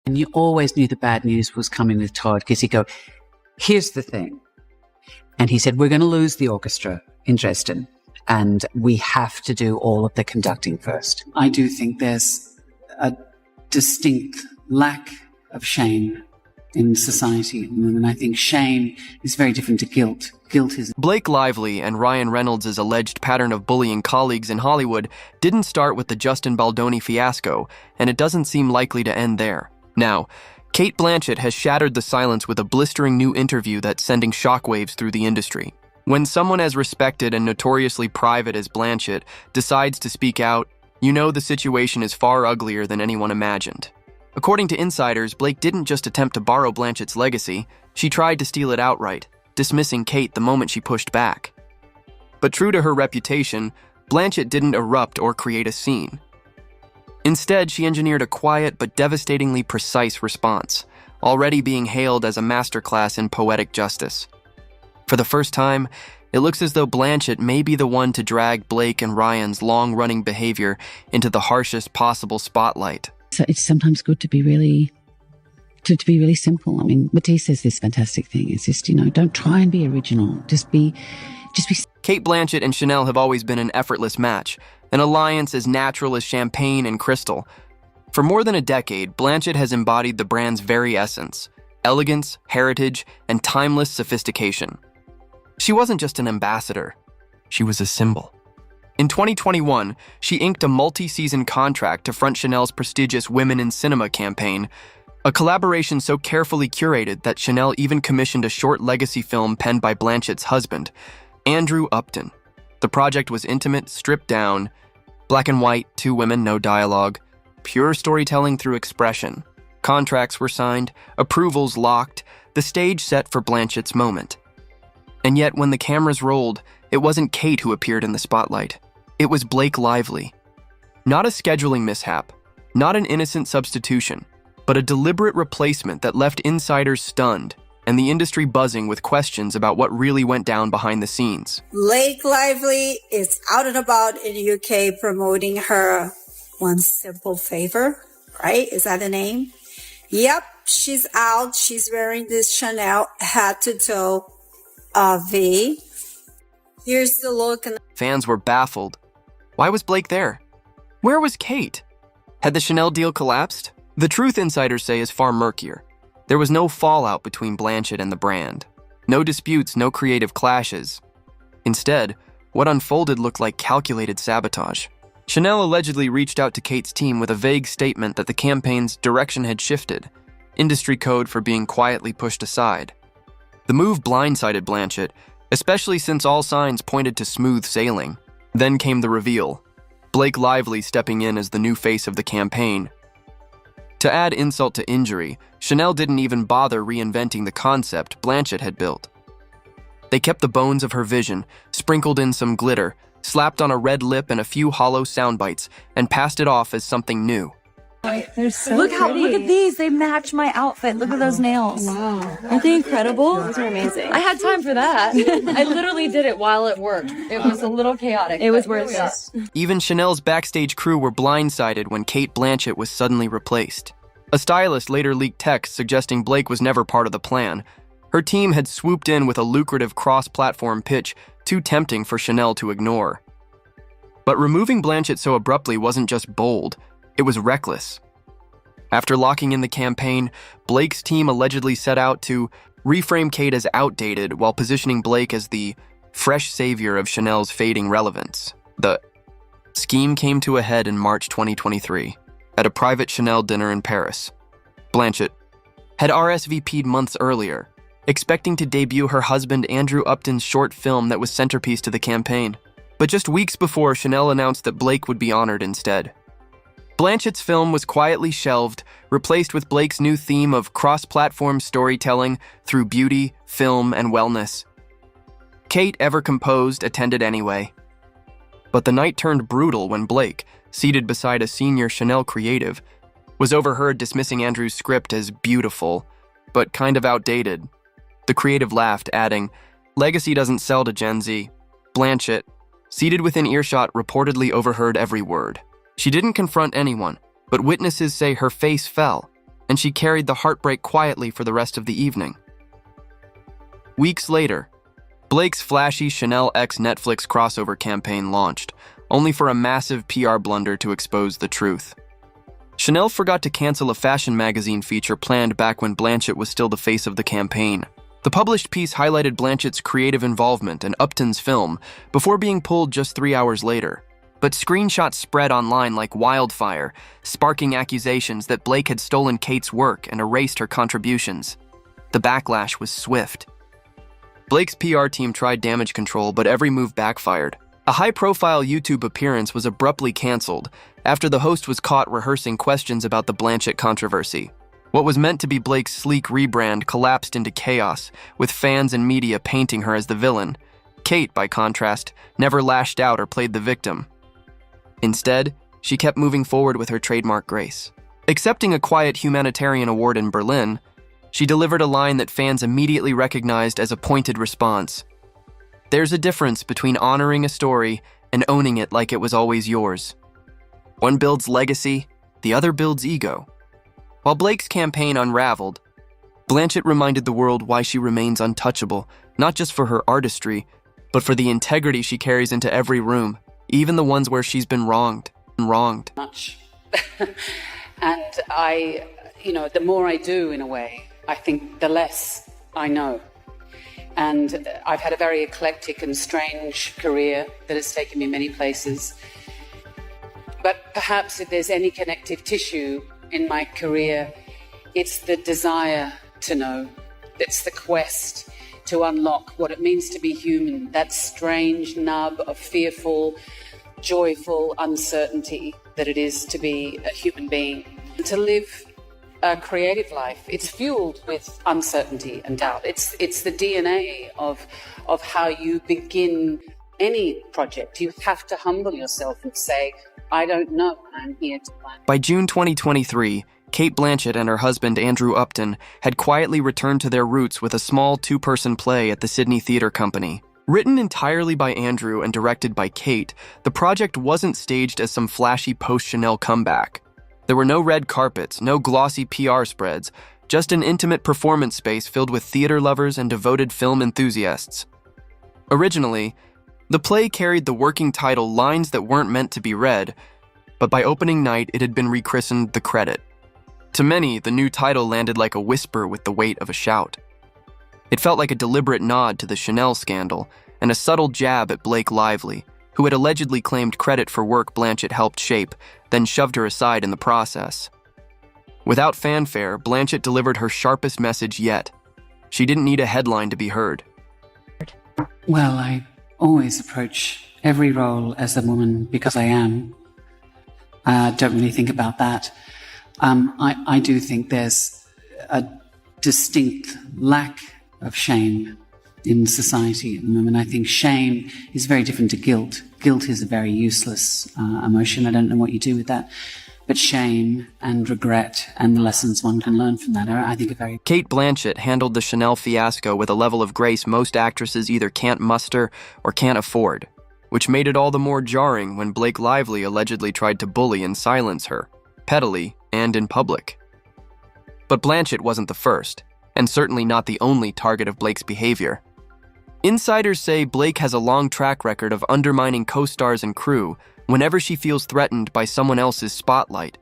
And you always knew the bad news was coming with Todd, because he'd go, here's the thing. And he said, we're going to lose the orchestra in Dresden, and we have to do all of the conducting first. I do think there's a distinct lack of shame in society, and I think shame is very different to guilt. Guilt is... Blake Lively and Ryan Reynolds' alleged pattern of bullying colleagues in Hollywood didn't start with the Justin Baldoni fiasco, and it doesn't seem likely to end there. Now, Cate Blanchett has shattered the silence with a blistering new interview that's sending shockwaves through the industry. When someone as respected and notoriously private as Blanchett decides to speak out, you know the situation is far uglier than anyone imagined. According to insiders, Blake didn't just attempt to borrow Blanchett's legacy, she tried to steal it outright, dismissing Cate the moment she pushed back. But true to her reputation, Blanchett didn't erupt or create a scene. Instead, she engineered a quiet but devastatingly precise response, already being hailed as a masterclass in poetic justice. For the first time, it looks as though Blanchett may be the one to drag Blake and Ryan's long-running behavior into the harshest possible spotlight. So it's sometimes good to be really simple. I mean, Matisse says this fantastic thing. It's just, don't try and be original. Just be. Cate Blanchett and Chanel have always been an effortless match, an alliance as natural as champagne and crystal. For more than a decade, Blanchett has embodied the brand's very essence: elegance, heritage, and timeless sophistication. She wasn't just an ambassador, she was a symbol. In 2021, she inked a multi-season contract to front Chanel's prestigious Women in Cinema campaign, a collaboration so carefully curated that Chanel even commissioned a short legacy film penned by Blanchett's husband, Andrew Upton. The project was intimate, stripped down, black and white, 2 women, no dialogue, pure storytelling through expression. Contracts were signed, approvals locked, the stage set for Blanchett's moment. And yet, when the cameras rolled, it wasn't Cate who appeared in the spotlight. It was Blake Lively. Not a scheduling mishap, not an innocent substitution, but a deliberate replacement that left insiders stunned and the industry buzzing with questions about what really went down behind the scenes. Blake Lively is out and about in the UK promoting her One Simple Favor, right? Is that the name? Yep, she's out. She's wearing this Chanel head-to-toe V. Here's the look. Fans were baffled. Why was Blake there? Where was Cate? Had the Chanel deal collapsed? The truth, insiders say, is far murkier. There was no fallout between Blanchett and the brand. No disputes, no creative clashes. Instead, what unfolded looked like calculated sabotage. Chanel allegedly reached out to Cate's team with a vague statement that the campaign's direction had shifted, industry code for being quietly pushed aside. The move blindsided Blanchett, especially since all signs pointed to smooth sailing. Then came the reveal, Blake Lively stepping in as the new face of the campaign. To add insult to injury, Chanel didn't even bother reinventing the concept Blanchett had built. They kept the bones of her vision, sprinkled in some glitter, slapped on a red lip and a few hollow sound bites, and passed it off as something new. They're so look at these. They match my outfit. Look at those nails. Wow. Aren't they incredible? Those are amazing. I had time for that. I literally did it while it worked. It was a little chaotic. It was worth it. Even Chanel's backstage crew were blindsided when Cate Blanchett was suddenly replaced. A stylist later leaked texts suggesting Blake was never part of the plan. Her team had swooped in with a lucrative cross-platform pitch, too tempting for Chanel to ignore. But removing Blanchett so abruptly wasn't just bold, it was reckless. After locking in the campaign, Blake's team allegedly set out to reframe Cate as outdated while positioning Blake as the fresh savior of Chanel's fading relevance. The scheme came to a head in March 2023 at a private Chanel dinner in Paris. Blanchett had RSVP'd months earlier, expecting to debut her husband Andrew Upton's short film that was centerpiece to the campaign. But just weeks before, Chanel announced that Blake would be honored instead. Blanchett's film was quietly shelved, replaced with Blake's new theme of cross-platform storytelling through beauty, film, and wellness. Cate, ever composed, attended anyway. But the night turned brutal when Blake, seated beside a senior Chanel creative, was overheard dismissing Andrew's script as beautiful, but kind of outdated. The creative laughed, adding, "Legacy doesn't sell to Gen Z." Blanchett, seated within earshot, reportedly overheard every word. She didn't confront anyone, but witnesses say her face fell, and she carried the heartbreak quietly for the rest of the evening. Weeks later, Blake's flashy Chanel X Netflix crossover campaign launched, only for a massive PR blunder to expose the truth. Chanel forgot to cancel a fashion magazine feature planned back when Blanchett was still the face of the campaign. The published piece highlighted Blanchett's creative involvement and Upton's film before being pulled just 3 hours later. But screenshots spread online like wildfire, sparking accusations that Blake had stolen Cate's work and erased her contributions. The backlash was swift. Blake's PR team tried damage control, but every move backfired. A high-profile YouTube appearance was abruptly canceled after the host was caught rehearsing questions about the Blanchett controversy. What was meant to be Blake's sleek rebrand collapsed into chaos, with fans and media painting her as the villain. Cate, by contrast, never lashed out or played the victim. Instead, she kept moving forward with her trademark grace. Accepting a quiet humanitarian award in Berlin, she delivered a line that fans immediately recognized as a pointed response. There's a difference between honoring a story and owning it like it was always yours. One builds legacy, the other builds ego. While Blake's campaign unraveled, Blanchett reminded the world why she remains untouchable, not just for her artistry, but for the integrity she carries into every room, even the ones where she's been wronged. Much. And the more I do, in a way, I think the less I know. And I've had a very eclectic and strange career that has taken me many places. But perhaps if there's any connective tissue in my career, it's the desire to know. It's the quest to unlock what it means to be human, that strange nub of fearful, joyful uncertainty that it is to be a human being. To live a creative life, it's fueled with uncertainty and doubt. It's the DNA of how you begin any project. You have to humble yourself and say, I don't know, I'm here to learn. By June 2023, Cate Blanchett and her husband Andrew Upton had quietly returned to their roots with a small two-person play at the Sydney Theatre Company. Written entirely by Andrew and directed by Cate, the project wasn't staged as some flashy post-Chanel comeback. There were no red carpets, no glossy PR spreads, just an intimate performance space filled with theater lovers and devoted film enthusiasts. Originally, the play carried the working title Lines That Weren't Meant to Be Read, but by opening night it had been rechristened The Credit. To many, the new title landed like a whisper with the weight of a shout. It felt like a deliberate nod to the Chanel scandal and a subtle jab at Blake Lively, who had allegedly claimed credit for work Blanchett helped shape, then shoved her aside in the process. Without fanfare, Blanchett delivered her sharpest message yet. She didn't need a headline to be heard. Well, I always approach every role as a woman because I am. I don't really think about that. I do think there's a distinct lack of shame in society at the moment. I think shame is very different to guilt. Guilt is a very useless emotion. I don't know what you do with that. But shame and regret and the lessons one can learn from that are, I think, are very... Cate Blanchett handled the Chanel fiasco with a level of grace most actresses either can't muster or can't afford, which made it all the more jarring when Blake Lively allegedly tried to bully and silence her, pettily and in public. But Blanchett wasn't the first, and certainly not the only target of Blake's behavior. Insiders say Blake has a long track record of undermining co-stars and crew whenever she feels threatened by someone else's spotlight.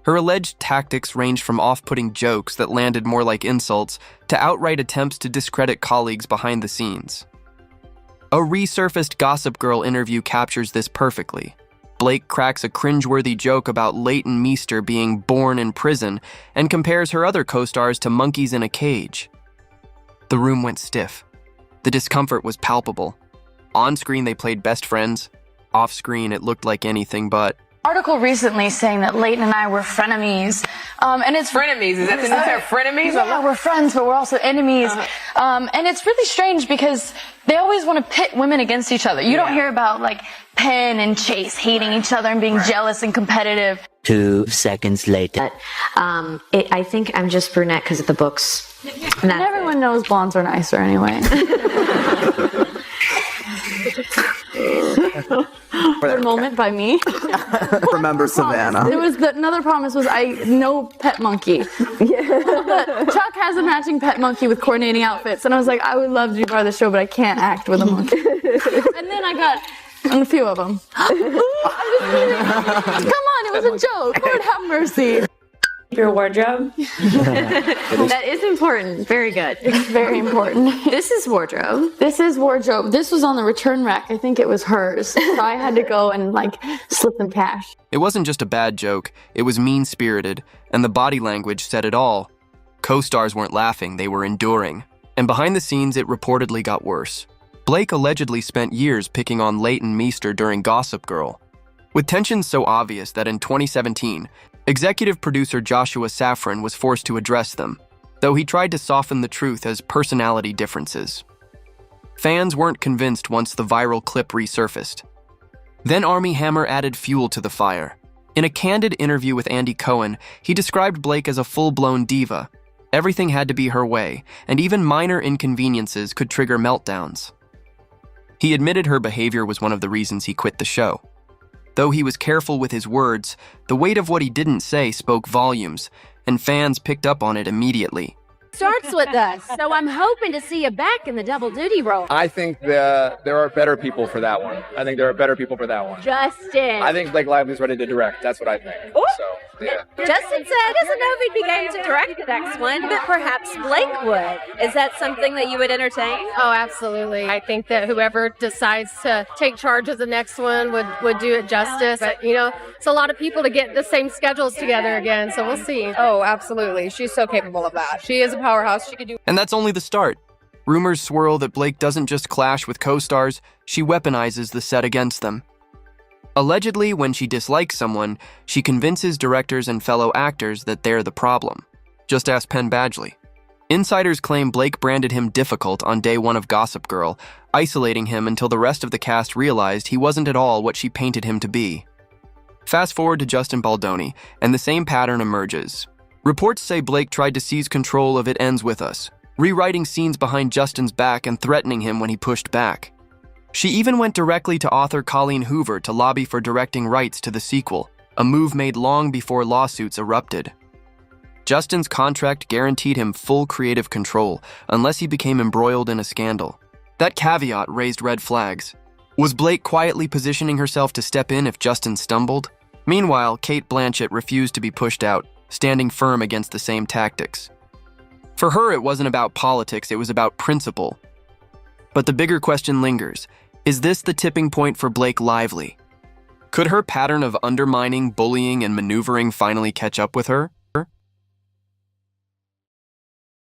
Her alleged tactics range from off-putting jokes that landed more like insults to outright attempts to discredit colleagues behind the scenes. A resurfaced Gossip Girl interview captures this perfectly. Blake cracks a cringeworthy joke about Leighton Meester being born in prison and compares her other co-stars to monkeys in a cage. The room went stiff. The discomfort was palpable. On-screen, they played best friends. Off-screen, it looked like anything but. Article recently saying that Leighton and I were frenemies, and it's frenemies. Is that the new term? Frenemies? Yeah, we're friends, but we're also enemies. And it's really strange because they always want to pit women against each other. You don't hear about like Penn and Chase hating each other and being jealous and competitive. 2 seconds later. I think I'm just brunette because of the books. And everyone knows blondes are nicer anyway. awkward moment by me. Remember Savannah. It was another promise was no pet monkey. Chuck has a matching pet monkey with coordinating outfits, and I was like, I would love to be part of the show, but I can't act with a monkey. And then I got a few of them. Come on, it was a joke. Lord have mercy. Your wardrobe. That is important. Very good. It's very important. This is wardrobe. This is wardrobe. This was on the return rack. I think it was hers. So I had to go and slip them cash. It wasn't just a bad joke, it was mean-spirited, and the body language said it all. Co-stars weren't laughing, they were enduring. And behind the scenes, it reportedly got worse. Blake allegedly spent years picking on Leighton Meester during Gossip Girl, with tensions so obvious that in 2017, executive producer Joshua Safran was forced to address them, though he tried to soften the truth as personality differences. Fans weren't convinced once the viral clip resurfaced. Then Armie Hammer added fuel to the fire. In a candid interview with Andy Cohen, he described Blake as a full-blown diva. Everything had to be her way, and even minor inconveniences could trigger meltdowns. He admitted her behavior was one of the reasons he quit the show. Though he was careful with his words, the weight of what he didn't say spoke volumes, and fans picked up on it immediately. Starts with us, so I'm hoping to see you back in the double duty role. I think there are better people for that one. Justin. I think Blake Lively's ready to direct. That's what I think. Ooh. So, yeah. Justin said he doesn't know if he'd be game to direct the next one, but perhaps Blake would. Is that something that you would entertain? Oh, absolutely. I think that whoever decides to take charge of the next one would do it justice. But, it's a lot of people to get the same schedules together again, so we'll see. Oh, absolutely. She's so capable of that. She is a powerhouse. She could do. And that's only the start. Rumors swirl that Blake doesn't just clash with co-stars, she weaponizes the set against them. Allegedly, when she dislikes someone, she convinces directors and fellow actors that they're the problem. Just ask Penn Badgley. Insiders claim Blake branded him difficult on day one of Gossip Girl, isolating him until the rest of the cast realized he wasn't at all what she painted him to be. Fast forward to Justin Baldoni, and the same pattern emerges. Reports say Blake tried to seize control of It Ends With Us, rewriting scenes behind Justin's back and threatening him when he pushed back. She even went directly to author Colleen Hoover to lobby for directing rights to the sequel, a move made long before lawsuits erupted. Justin's contract guaranteed him full creative control unless he became embroiled in a scandal. That caveat raised red flags. Was Blake quietly positioning herself to step in if Justin stumbled? Meanwhile, Cate Blanchett refused to be pushed out, standing firm against the same tactics. For her, it wasn't about politics, it was about principle. But the bigger question lingers. Is this the tipping point for Blake Lively? Could her pattern of undermining, bullying, and maneuvering finally catch up with her?